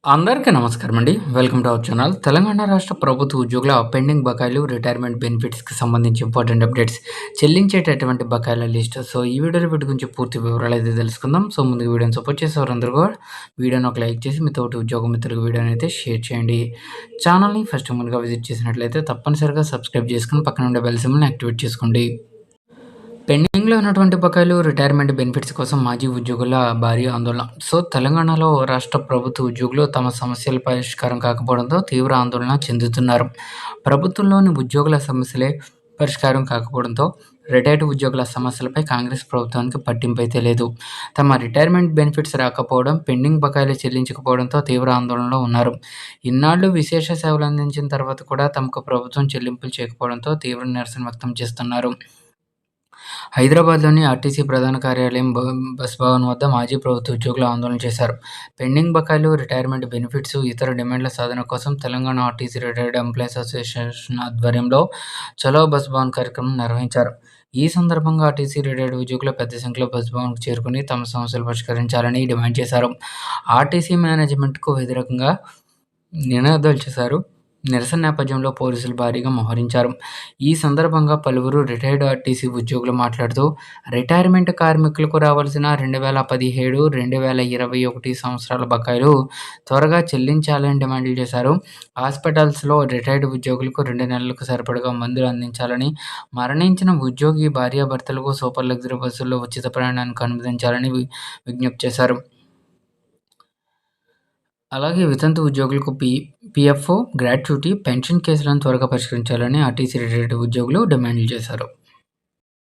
అందరికీ నమస్కారం అండి. Welcome to our channel. Telangana రాష్ట్ర ప్రభుత్వ ఉద్యోగుల పెండింగ్ బకాయిలు, రిటైర్మెంట్ బెనిఫిట్స్‌కి సంబంధించి ఇంపార్టెంట్ అప్డేట్స్, చెల్లించేటటువంటి బకాయిల లిస్ట్. సో, ఈ వీడియోలో వీటి గురించి పూర్తి వివరాలైతే తెలుసుకుందాం. సో, ముందుగా వీడియోని సపోర్ట్ చేసేవారందరూ కూడా వీడియోని ఒక లైక్ చేసి మీ తోటి ఉద్యోగ మిత్రులకు వీడియోని అయితే షేర్ చేయండి. ఛానల్‌ని ఫస్ట్ ముందుగా విజిట్ చేసినట్లయితే తప్పనిసరిగా సబ్స్క్రైబ్ చేసుకొని పక్కన ఉండే బెల్ సింబల్‌ని యాక్టివేట్ చేసుకోండి. పెండింగ్‌లో ఉన్నటువంటి బకాయిలు, రిటైర్మెంట్ బెనిఫిట్స్ కోసం మాజీ ఉద్యోగుల భారీ ఆందోళన. సో, తెలంగాణలో రాష్ట్ర ప్రభుత్వ ఉద్యోగులు తమ సమస్యల పరిష్కారం కాకపోవడంతో తీవ్ర ఆందోళన చెందుతున్నారు. ప్రభుత్వంలోని ఉద్యోగుల సమస్యలే పరిష్కారం కాకపోవడంతో రిటైర్డ్ ఉద్యోగుల సమస్యలపై కాంగ్రెస్ ప్రభుత్వానికి పట్టింపైతే లేదు. తమ రిటైర్మెంట్ బెనిఫిట్స్ రాకపోవడం, పెండింగ్ బకాయిలు చెల్లించకపోవడంతో తీవ్ర ఆందోళనలో ఉన్నారు. ఇన్నాళ్లు విశేష సేవలు అందించిన తర్వాత కూడా తమకు ప్రభుత్వం చెల్లింపులు చేయకపోవడంతో తీవ్ర నిరసన వ్యక్తం చేస్తున్నారు. హైదరాబాద్‌లోని ఆర్టీసీ ప్రధాన కార్యాలయం బస్ భవన్ వద్ద మాజీ ప్రభుత్వ ఉద్యోగులు ఆందోళన చేశారు. పెండింగ్ బకాయిలు, రిటైర్మెంట్ బెనిఫిట్స్, ఇతర డిమాండ్ల సాధన కోసం Telangana RTC retired employees association ఆధ్వర్యంలో చలో బస్ భవన్ కార్యక్రమం నిర్వహించారు. ఈ సందర్భంగా ఆర్టీసీ రిటైర్డ్ ఉద్యోగులు పెద్ద సంఖ్యలో బస్ భవన్‌కు చేరుకుని తమ సమస్యలు పరిష్కరించాలని డిమాండ్ చేశారు. ఆర్టీసీ మేనేజ్మెంట్‌కు వ్యతిరేకంగా నినాదాలు చేశారు. నిరసన నేపథ్యంలో పోలీసులు భారీగా మోహరించారు. ఈ సందర్భంగా పలువురు రిటైర్డ్ ఆర్టీసీ ఉద్యోగులు మాట్లాడుతూ, రిటైర్మెంట్ కార్మికులకు రావాల్సిన 2017, 2021 సంవత్సరాల బకాయిలు త్వరగా చెల్లించాలని డిమాండ్లు చేశారు. హాస్పిటల్స్‌లో రిటైర్డ్ ఉద్యోగులకు 2 నెలలకు సరిపడగా మందులు అందించాలని, మరణించిన ఉద్యోగి భార్యాభర్తలకు సూపర్ లగ్జరీ బస్సుల్లో ఉచిత ప్రయాణానికి అనుమతించాలని విజ్ఞప్తి చేశారు. అలాగే వితంతు ఉద్యోగులకు పీఎఫ్, గ్రాట్యుటీ, పెన్షన్ కేసులను త్వరగా పరిష్కరించాలని ఆర్టీసీ రిటైర్డ్ ఉద్యోగులు డిమాండ్లు చేశారు.